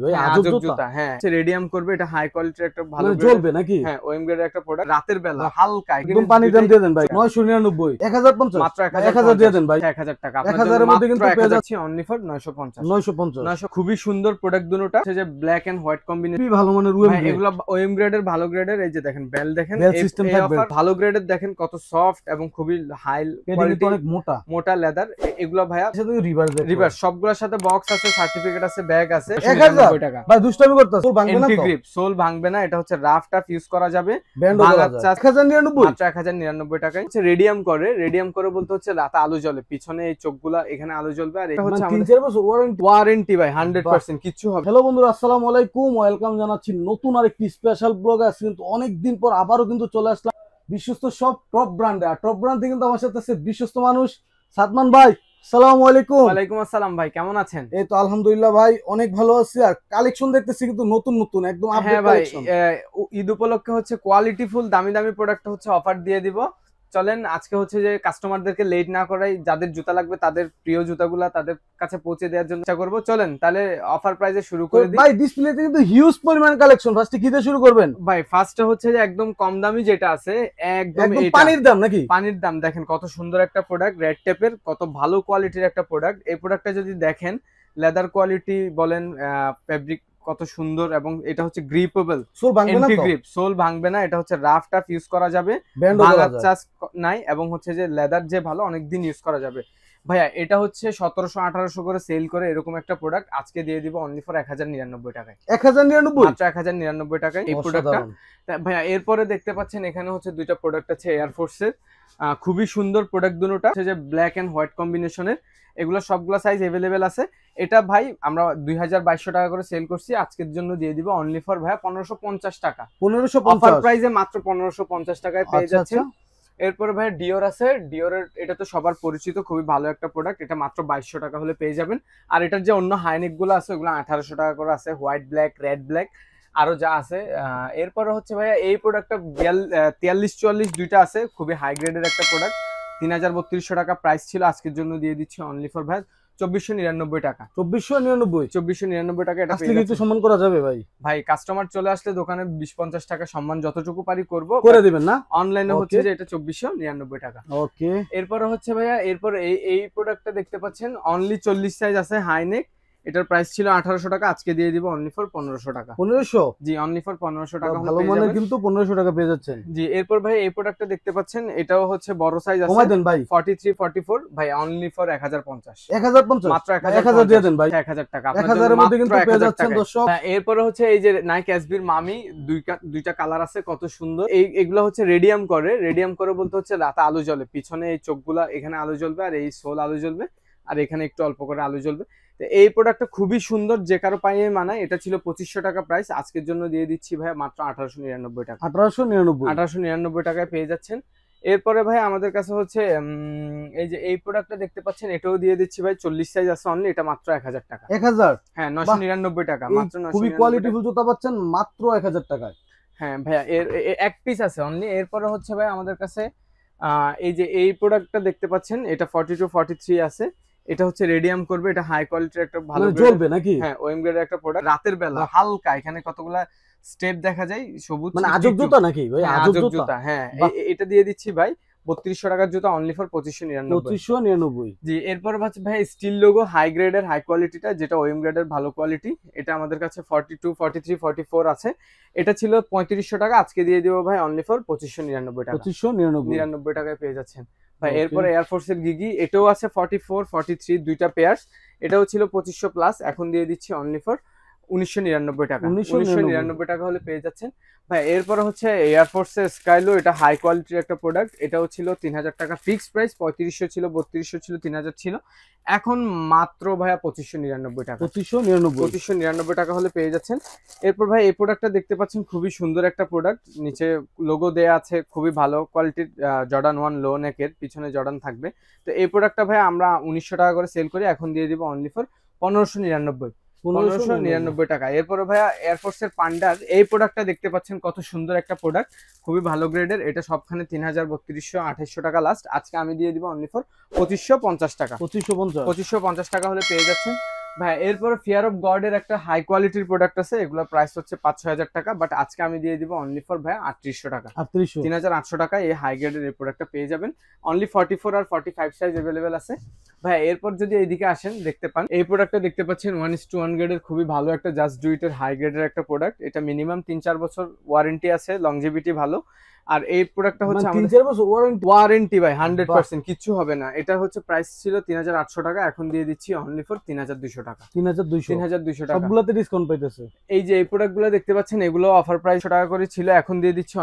ভাই আজব জুতা। হ্যাঁ রেডিয়াম করবে, এটা হাই কোয়ালিটির একটা ভালো জ্বলবে নাকি? হ্যাঁ ওএম গ্রেডের একটা প্রোডাক্ট, রাতের বেলা হালকা একদম পানি দাম দিয়ে দেন ভাই 999 1050 মাত্র 1000 দিয়ে দেন ভাই 1000 টাকা 1000 এর মধ্যে কিন্তু পেয়ে যাচ্ছে অনলি ফর 950 খুবই সুন্দর প্রোডাক্ট দুটোটা, যে ব্ল্যাক এন্ড হোয়াইট কম্বিনেশন, খুবই ভালো মানের ওএম গ্রেড, এগুলো ওএম গ্রেডের ভালো গ্রেডের। এই যে দেখেন বেল, দেখেন এই অফার ভালো গ্রেডের, দেখেন কত সফট এবং খুবই হাই কোয়ালিটি, অনেক মোটা মোটা লেদার। এগুলো ভাইয়া রিভার্স সবগুলোর সাথে বক্স আছে, সার্টিফিকেট আছে, ব্যাগ আছে। 1000 টাকা ভাই দুষ্টামি করতেছ, সোল ভাঙবে না তো? সোল ভাঙবে না, এটা হচ্ছে রাফ টাফ ইউজ করা যাবে। 1099 মাত্র 1099 টাকায়। হচ্ছে রেডিয়াম করে, রেডিয়াম করে বলতে হচ্ছে রাতে আলো জ্বলে, পিছনে এই চোখগুলা এখানে আলো জ্বলবে। আর এটা হচ্ছে 3-4 বছর ওয়ারেন্টি ভাই, 100% কিচ্ছু হবে। হ্যালো বন্ধুরা, আসসালামু আলাইকুম, ওয়েলকাম জানাচ্ছি নতুন আরেকটি স্পেশাল ব্লগ। আছে কিন্তু অনেক দিন পর আবারও কিন্তু চলে আসলাম বিশ্বস্ত সব টপ ব্র্যান্ডে। আর টপ ব্র্যান্ডে কিন্তু আমার সাথে আছে বিশ্বস্ত মানুষ সাদমান ভাই। আসসালামু আলাইকুম। ওয়ালাইকুম আসসালাম ভাই, কেমন আছেন? এই তো আলহামদুলিল্লাহ ভাই, অনেক ভালো আছি। আর কালেকশন দেখতেছি কিন্তু নতুন নতুন একদম আপডেট কালেকশন। ঈদ উপলক্ষে হচ্ছে কোয়ালিটি ফুল দামি দামি প্রোডাক্ট হচ্ছে অফার দিয়ে দিব। চলেন আজকে হচ্ছে যে কাস্টমারদেরকে লেট না করাই, যাদের জুতা লাগবে তাদের প্রিয় জুতাগুলা তাদের কাছে পৌঁছে দেওয়ার জন্য চেষ্টা করব। চলেন তাহলে অফার প্রাইসে শুরু করে দিই। ভাই ডিসপ্লেতে কিন্তু হিউজ পরিমাণ কালেকশন, ফার্স্টে কি দিয়ে শুরু করবেন? ভাই ফার্স্টে হচ্ছে যে একদম কম দামি যেটা আছে, একদম পানির দাম নাকি? পানির দাম। দেখেন কত সুন্দর একটা প্রোডাক্ট, রেড টেপের, কত ভালো কোয়ালিটির একটা প্রোডাক্ট। এই প্রোডাক্টটা যদি দেখেন, লেদার কোয়ালিটি বলেন, ফেব্রিক কত সুন্দর, এবং এটা হচ্ছে গ্রিপেবল, সোল ভাঙবে না তো? সোল ভাঙবে না, এটা হচ্ছে রাফ টাফ ইউজ করা যাবে, ভাঙার চান্স নাই, এবং হচ্ছে যে লেদার যে ভালো, অনেকদিন ইউজ করা যাবে। ভাইয়া এটা হচ্ছে 1700-1800 করে সেল করে এরকম একটা প্রোডাক্ট আজকে দিয়ে দিব অনলি ফর 1099 টাকায়। 1099 মাত্র 1099 টাকায় এই প্রোডাক্টটা। ভাইয়া এরপরে দেখতে পাচ্ছেন এখানে হচ্ছে দুইটা প্রোডাক্ট আছে এয়ারফোর্সের, খুবই সুন্দর প্রোডাক্ট দুটোটা, যে ব্ল্যাক এন্ড হোয়াইট কম্বিনেশনের। এগুলো সবগুলো সাইজ अवेलेबल আছে। এটা ভাই আমরা 2200 টাকা করে সেল করছি, আজকের জন্য দিয়ে দিব অনলি ফর ভাইয়া 1550 টাকা। 1550 অফার প্রাইসে মাত্র 1550 টাকায় পেয়ে যাচ্ছেন। এরপরে ভাই ডিওর আছে, ডিওরের এটা তো সবার পরিচিত, খুবই ভালো একটা প্রোডাক্ট, এটা মাত্র 2200 টাকা হলে পেয়ে যাবেন। আর এটার যে অন্য হাইনেক গুলো আছে ওগুলো 1800 টাকা করে আছে, হোয়াইট ব্ল্যাক, রেড ব্ল্যাক, আরো যা আছে। এরপরে হচ্ছে ভাইয়া এই প্রোডাক্টটা 43-44 দুইটা আছে, খুবই হাই গ্রেডের একটা প্রোডাক্ট, 3200 টাকা প্রাইস ছিল, আজকের জন্য দিয়ে দিচ্ছি অনলি ফর ভাই 2499 টাকা। 2499 টাকা। এটা পেয়ে কিছু সম্মান করা যাবে ভাই? ভাই কাস্টমার চলে আসলে দোকানে 20-50 টাকা সম্মান যতটুকু পারি করব, করে দিবেন না? অনলাইনে হচ্ছে যে এটা 2499 টাকা। ওকে। এরপরে হচ্ছে ভাইয়া এরপর এই প্রোডাক্টটা দেখতে পাচ্ছেন, অনলি 40 সাইজ আছে, হাইনেক, এটার প্রাইস ছিল 1800 টাকা, আজকে দিয়ে দিব অনলি ফর 1500 টাকা। 1500? জি অনলি ফর 1500 টাকা ভালো মানে কিন্তু 1500 টাকা পেয়ে যাচ্ছেন। জি এরপর ভাই এই প্রোডাক্টটা দেখতে পাচ্ছেন, এটাও হচ্ছে বড় সাইজ আছে, কমাই দেন ভাই 43-44 ভাই, অনলি ফর 1050 মাত্র 1000 দিয়ে দেন ভাই 1000 টাকা। 1000 এর মধ্যে কিন্তু পেয়ে যাচ্ছেন দর্শক। এরপর হচ্ছে এই যে নাইক এসবির মামি, দুইটা কালার আছে, কত সুন্দর। এগুলো হচ্ছে রেডিয়াম করে, রেডিয়াম করে বলতে হচ্ছে রাতে আলো জ্বলে, পিছনে এই চোখগুলা এখানে আলো জ্বলবে, আর এই সোল আলো জ্বলবে, আর এখানে একটু অল্প করে আলো জ্বলবে। এই প্রোডাক্টটা খুবই সুন্দর, যে কারো পায়ে মানায়। এটা ছিল 2500 টাকা প্রাইস, আজকের জন্য দিয়ে দিচ্ছি ভাই মাত্র 1899 টাকা। 1899 টাকায় পেয়ে যাচ্ছেন। এরপরে ভাই আমাদের কাছে হচ্ছে এই যে এই প্রোডাক্টটা দেখতে পাচ্ছেন, এটাও দিয়ে দিচ্ছি ভাই, 40 সাইজ আছে অনলি, এটা মাত্র 1000 টাকা। 1000? হ্যাঁ 999 টাকা মাত্র। খুবই কোয়ালিটিফুল জুতা পাচ্ছেন মাত্র 1000 টাকায়। হ্যাঁ ভাইয়া এর এক পিস আছে অনলি। এরপরে হচ্ছে ভাই আমাদের কাছে এই যে এই প্রোডাক্টটা দেখতে পাচ্ছেন, এটা 42-43 আছে, এটা হচ্ছে রেডিয়াম করবে, এটা হাই কোয়ালিটির একটা ভালো জ্বলবে নাকি? হ্যাঁ ওএম গ্রেডের একটা প্রোডাক্ট, রাতের বেলা হালকা, এখানে কতগুলা স্টেপ দেখা যায়, সবুজ, মানে আজব জুতা নাকি ভাই? আজব জুতা। হ্যাঁ এটা দিয়ে দিচ্ছি ভাই 3200 টাকার জুতা অনলি ফর 2599। জি এরপর ভাই স্টিল লোগো হাই গ্রেডের, হাই কোয়ালিটিটা, যেটা ওএম গ্রেডের ভালো কোয়ালিটি, এটা আমাদের কাছে 42-43-44 আছে, এটা ছিল 3500 টাকা, আজকে দিয়ে দিব ভাই অনলি ফর 2599 টাকা। 2599 টাকায় পেয়ে যাচ্ছেন ভাই। এরপরে এয়ারফোর্স এর গিগি, এটাও আছে 44-43 দুইটা পেয়ার্স, এটাও ছিল 2500 প্লাস, এখন দিয়ে দিচ্ছি অনলি ফর 1999 টাকা। 1999 টাকা হলে পেয়ে যাচ্ছেন ভাই। এরপরে হচ্ছে এয়ারফোর্স এর স্কাইলো, এটা হাই কোয়ালিটির একটা প্রোডাক্ট, এটাও ছিল 3000 টাকা ফিক্সড প্রাইস, 3500 ছিল, 3200 ছিল, 3000 ছিল, এখন মাত্র ভাইয়া 2599 টাকা। 2599 টাকা হলে পেয়ে যাচ্ছেন। এরপর ভাই এই প্রোডাক্টটা দেখতে পাচ্ছেন, খুবই সুন্দর একটা প্রোডাক্ট, নিচে লোগো দেয়া আছে, খুবই ভালো কোয়ালিটির, জর্ডান 1 লো নেকের, পিছনে জর্ডান থাকবে। তো এই প্রোডাক্টটা ভাই আমরা 1900 টাকা করে সেল করি, এখন দিয়ে দিব অনলি ফর 1599 টাকা। এরপরে ভাইয়া এয়ারফোর্স এর পান্ডার এই প্রোডাক্টটা দেখতে পাচ্ছেন, কত সুন্দর একটা প্রোডাক্ট, খুবই ভালো গ্রেডের, এটা সবখানে 3200-2800 টাকা লাস্ট, আজকে আমি দিয়ে দিব অনলি ফর 2550 টাকা। 2550 টাকা হলে পেয়ে যাচ্ছেন ভাই এরপর ফিয়ার অফ গড এর একটা হাই কোয়ালিটির প্রোডাক্ট আছে, এগুলোর প্রাইস হচ্ছে 5-6 হাজার টাকা, বাট আজকে আমি দিয়ে দিব অনলি ফর ভাই 3800 টাকা। 3800 টাকা এই হাই গ্রেডের এই প্রোডাক্টটা পেয়ে যাবেন। অনলি 44 আর 45 সাইজ अवेलेबल আছে ভাই। এরপর যদি এইদিকে আসেন দেখতে পান এই প্রোডাক্টটা দেখতে পাচ্ছেন 1:1 গ্রেডের খুবই ভালো একটা জাস্ট ডু ইট এর হাই গ্রেডের একটা প্রোডাক্ট। এটা মিনিমাম 3-4 বছর ওয়ারেন্টি আছে, লংজিভিটি ভালো। আর এই প্রোডাক্টটা হচ্ছে আমাদের 3-4 বছর ওয়ারেন্টি ভাই, 100% কিচ্ছু হবে না। এটা হচ্ছে প্রাইস ছিল 3800 টাকা, এখন দিয়ে দিচ্ছি অনলি ফর 3200 টাকা। 3200 টাকা সবগুলোতে ডিসকাউন্ট পাইতেছে। এই যে এই প্রোডাক্টগুলো দেখতে পাচ্ছেন এগুলো অফার প্রাইস 100 টাকা করে ছিল, এখন দিয়ে দিচ্ছি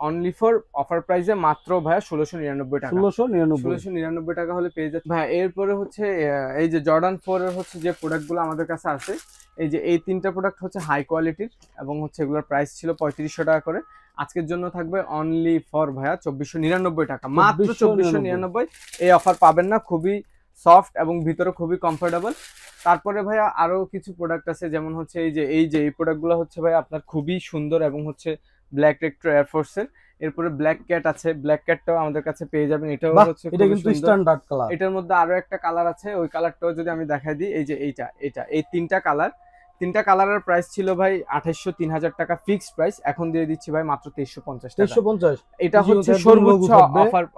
অনলি ফর অফার প্রাইসে মাত্র ভাই 1699 টাকা। 1699 টাকা হলে পেয়ে যাচ্ছে ভাই। এরপরে হচ্ছে এই যে জর্ডান 4 এর হচ্ছে যে প্রোডাক্টগুলো আমাদের কাছে আছে, এই যে এই তিনটা প্রোডাক্ট হচ্ছে হাই কোয়ালিটির এবং হচ্ছে এগুলোর প্রাইস ছিল 3500 টাকা করে। আজকের জন্য থাকবে অনলি ফর ভাইয়া 2499 টাকা, মাত্র 2499। এই অফার পাবেন না, খুবই সফট এবং ভিতরে খুবই কমফোর্টেবল। তারপরে ভাইয়া আরো কিছু প্রোডাক্ট আছে, যেমন হচ্ছে এই প্রোডাক্টগুলো হচ্ছে ভাই আপনার খুবই সুন্দর এবং হচ্ছে ব্ল্যাক রেক্টর এয়ারফোর্স এর। এরপরে ব্ল্যাক ক্যাট আছে, ব্ল্যাক ক্যাটটাও আমাদের কাছে পেয়ে যাবেন। এটাও হচ্ছে এটা কিন্তু স্ট্যান্ডার্ড কালার। এটার মধ্যে আরো একটা কালার আছে, ওই কালারটাও যদি আমি দেখাই দিই, এই যে এটা এই তিনটা কালারের প্রাইস ছিল ভাই 2800 3000 টাকা ফিক্সড প্রাইস, এখন দিয়ে দিচ্ছি ভাই মাত্র 2350 টাকা। 2350 এটা হচ্ছে সর্বোচ্চ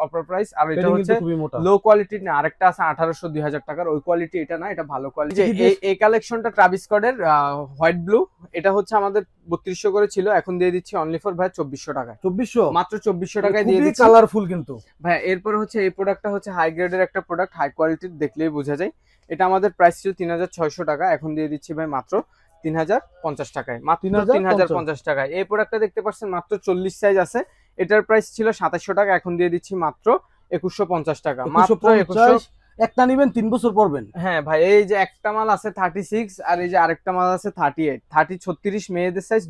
অফার প্রাইস। আর এটা হচ্ছে লো কোয়ালিটির না, আরেকটা আছে 1800 2000 টাকার, ওই কোয়ালিটি এটা না, এটা ভালো কোয়ালিটি। এই কালেকশনটা ট্রাভিস স্কটের হোয়াইট ব্লু, এটা হচ্ছে আমাদের 3200 করে ছিল, এখন দিয়ে দিচ্ছি অনলি ফর ভাই 2400 টাকা। 2400 মাত্র 2400 টাকায় দিয়ে দিচ্ছি। কালারফুল কিন্তু ভাই। এরপর হচ্ছে এই প্রোডাক্টটা হচ্ছে হাই গ্রেডের একটা প্রোডাক্ট, হাই কোয়ালিটির, দেখলেই বোঝা যায়। এটা আমাদের প্রাইস ছিল 3600 টাকা, এখন দিয়ে দিচ্ছি ভাই মাত্র 3050 টাকায়, মাত্র 3050 টাকায়। এই প্রোডাক্টটা দেখতে পাচ্ছেন মাত্র 40 সাইজ আছে, এটার প্রাইস ছিল 2700 টাকা, এখন দিয়ে দিচ্ছি মাত্র 2150 টাকা। মাত্র 2150। একটা নিবেন 3 বছর পরবেন। হ্যাঁ ভাই, এই যে একটা মাল আছে 36 আর এই যে আরেকটা মাল আছে 38, 36 মেয়েদের সাইজ,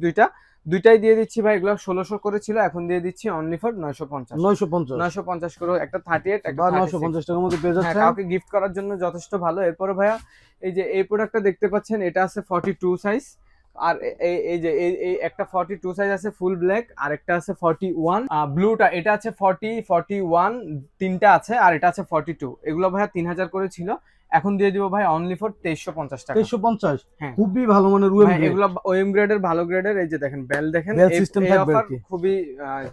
দুইটাই দিয়ে দিচ্ছি ভাই। এগুলো 1600 করে ছিল, এখন দিয়ে দিচ্ছি অনলি ফর 950 করে। একটা 38 একটা 950 টাকার মধ্যে পেয়ে যাচ্ছে, কাউকে গিফট করার জন্য যথেষ্ট ভালো। এরপরে ভাইয়া এই যে এই প্রোডাক্টটা দেখতে পাচ্ছেন, এটা আছে 42 সাইজ, আর এই যে এই একটা 42 সাইজ আছে ফুল ব্ল্যাক, আর একটা আছে 41 ব্লুটা, এটা আছে 40 41 তিনটা আছে, আর এটা আছে 42। এগুলো ভাইয়া 3000 করে ছিল, এখন দিয়ে দিব ভাই অনলি ফর 2350 টাকা। 2350 খুবই ভালো মানের ওএম গ্রেড। এগুলো ওএম গ্রেডের ভালো গ্রেডের। এই যে দেখেন বেল, দেখেন এই অফার খুবই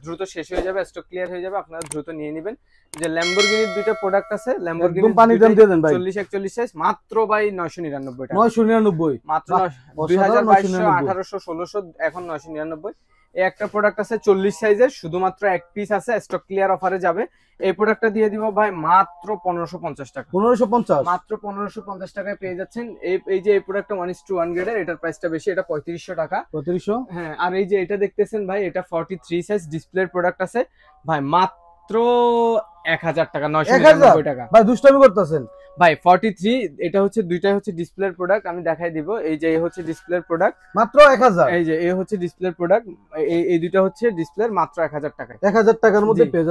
দ্রুত শেষ হয়ে যাবে, স্টক ক্লিয়ার হয়ে যাবে, আপনারা দ্রুত নিয়ে নেবেন। যে ল্যাম্বরগিনির দুইটা প্রোডাক্ট আছে, ল্যাম্বরগিনি পানি দাম দিয়ে দেন ভাই, 40-41 সাইজ, মাত্র ভাই 999 টাকা। 999 মাত্র 2022 1800 1600, এখন 999। এই একটা প্রোডাক্ট আছে 40 সাইজের, শুধুমাত্র এক পিস আছে, স্টক ক্লিয়ার অফারে যাবে। এই প্রোডাক্টটা দিয়ে দিব ভাই মাত্র 1550 টাকা। 1550 মাত্র 1550 টাকায় পেয়ে যাচ্ছেন। এই যে এই প্রোডাক্টটা 1:1 গ্রেডের, এটার প্রাইসটা বেশি, এটা 3500 টাকা। 3500 হ্যাঁ। আর এই যে এটা দেখতেছেন ভাই, এটা 43 সাইজ ডিসপ্লের প্রোডাক্ট আছে ভাই, মাত্র 1000 টাকা, 999 টাকা। ভাই দুষ্টামি করতেছেন ভাই। 43, এটা হচ্ছে দুইটাই হচ্ছে ডিসপ্লের প্রোডাক্ট, আমি দেখাই দিব। এই যে এই হচ্ছে ডিসপ্লের প্রোডাক্ট, মাত্র 1000। এই যে এই হচ্ছে ডিসপ্লের প্রোডাক্ট, এই দুইটা হচ্ছে ডিসপ্লের, মাত্র 1000 টাকায়। 1000 টাকার মধ্যে পেয়ে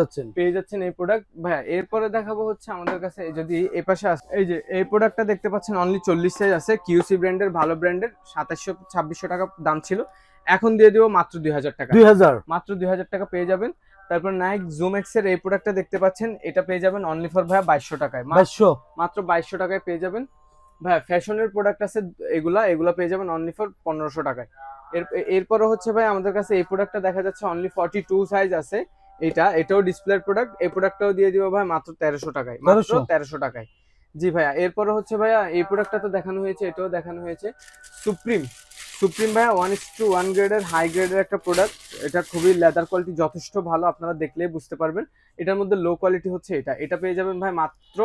যাচ্ছেন এই প্রোডাক্ট ভাই। এরপরে দেখাবো হচ্ছে আমাদের কাছে যদি এই পাশে আসে, এই যে এই প্রোডাক্টটা দেখতে পাচ্ছেন অনলি 40 সাইজ আছে, কিউসি ব্র্যান্ডের, ভালো ব্র্যান্ডের, 2700-2600 টাকা দাম ছিল, এখন দিয়ে দিব মাত্র 2000 টাকা। 2000 মাত্র 2000 টাকা পেয়ে যাবেন। তারপর নাইক জুম এক্স এর এই প্রোডাক্টটা দেখতে পাচ্ছেন, এটা পেয়ে যাবেন অনলি ফর ভাইয়া 2200 টাকায়। 2200, মাত্র 2200 টাকায় পেয়ে যাবেন ভাই। ফ্যাশনের প্রোডাক্ট আছে এগুলা পেয়ে যাবেন অনলি ফর 1500 টাকায়। এরপরে হচ্ছে ভাই আমাদের কাছে এই প্রোডাক্টটা দেখা যাচ্ছে অনলি 42 সাইজ আছে, এটাও ডিসপ্লের প্রোডাক্ট। এই প্রোডাক্টটাও দিয়ে দিব ভাই মাত্র 1300 টাকায়, মাত্র 1300 টাকায়। জি ভাইয়া। এরপরে হচ্ছে ভাইয়া এই প্রোডাক্টটা তো দেখানো হয়েছে, এটাও দেখানো হয়েছে, সুপ্রিম ভাইয়া 1:1 গ্রেডের হাই গ্রেডের একটা প্রোডাক্ট। এটা খুবই লেদার কোয়ালিটি যথেষ্ট ভালো, আপনারা দেখলেই বুঝতে পারবেন। এটার মধ্যে লো কোয়ালিটি হচ্ছে এটা পেয়ে যাবেন ভাই মাত্র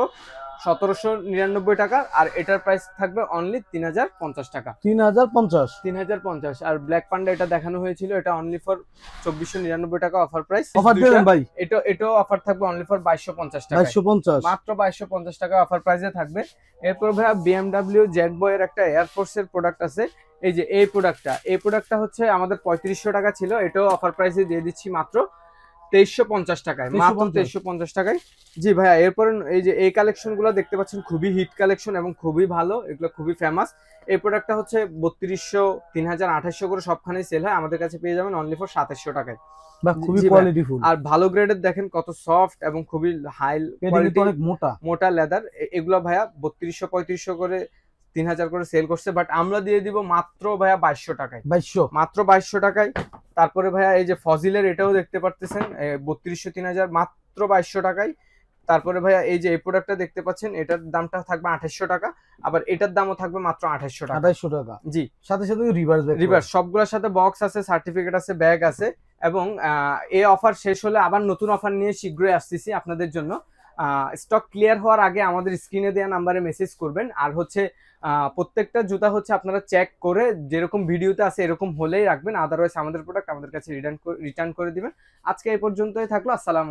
1799 টাকা, আর এটার প্রাইস থাকবে অনলি 3050 টাকা। 3050। আর ব্ল্যাক পান্ডা এটা দেখানো হয়েছিল, এটা অনলি ফর 2499 টাকা অফার প্রাইস। অফার দিবেন ভাই? এটাও অফার থাকবে অনলি ফর 2250 টাকা। 2250, মাত্র 2250 টাকা অফার প্রাইসে থাকবে। এরপর ভাইয়া BMW জেট বয়ের একটা এয়ারফোর্স এর প্রোডাক্ট আছে, এই যে এই প্রোডাক্টটা হচ্ছে আমাদের 3500 টাকা ছিল, এটাও অফার প্রাইসে দিয়ে দিচ্ছি মাত্র 2350 টাকায়, মাত্র 2350 টাকায়। জি ভাইয়া। এরপর এই যে এই কালেকশন গুলো দেখতে পাচ্ছেন, খুবই হিট কালেকশন এবং খুবই ভালো, এগুলো খুবই ফেমাস। এই প্রোডাক্টটা হচ্ছে 3200 3000 2800 করে সবখানেই সেল হয়, আমাদের কাছে পেয়ে যাবেন অনলি ফর 2700 টাকায়। খুবই কোয়ালিটিফুল আর ভালো গ্রেডের, দেখেন কত সফট এবং খুবই হাই কোয়ালিটি, অনেক মোটা লেদার। এগুলো ভাইয়া 3200 3500 করে 3000 করে সেল করছে, বাট আমরা দিয়ে দিব মাত্র ভাইয়া 2200 টাকায়। 2200, মাত্র 2200 টাকায়। তারপরে ভাইয়া এই যে ফজিলের এটাও দেখতে পারতেছেন 3200 3000 মাত্র 2200 টাকায়। তারপরে ভাইয়া এই যে এই প্রোডাক্টটা দেখতে পাচ্ছেন, এটার দামটা থাকবে 2800 টাকা, আবার এটার দামও থাকবে মাত্র 2800 টাকা। 2800 টাকা, জি। সাথে সাথে রিভার্স সবগুলোর সাথে বক্স আছে, সার্টিফিকেট আছে, ব্যাগ আছে। এবং এই অফার শেষ হলে আবার নতুন অফার নিয়ে শীঘ্রই আসতেছি আপনাদের জন্য। স্টক ক্লিয়ার হওয়ার আগে আমাদের স্ক্রিনে দেওয়া নাম্বারে মেসেজ করবেন। আর হচ্ছে প্রত্যেকটা জুতা হচ্ছে আপনারা চেক করে যেরকম ভিডিওতে আছে এরকম হলেই রাখবেন, আদারওয়াইজ আমাদের প্রোডাক্ট আমাদের কাছে রিটার্ন করে দিবেন। আজকে এই পর্যন্তই থাকলো। আসসালাম।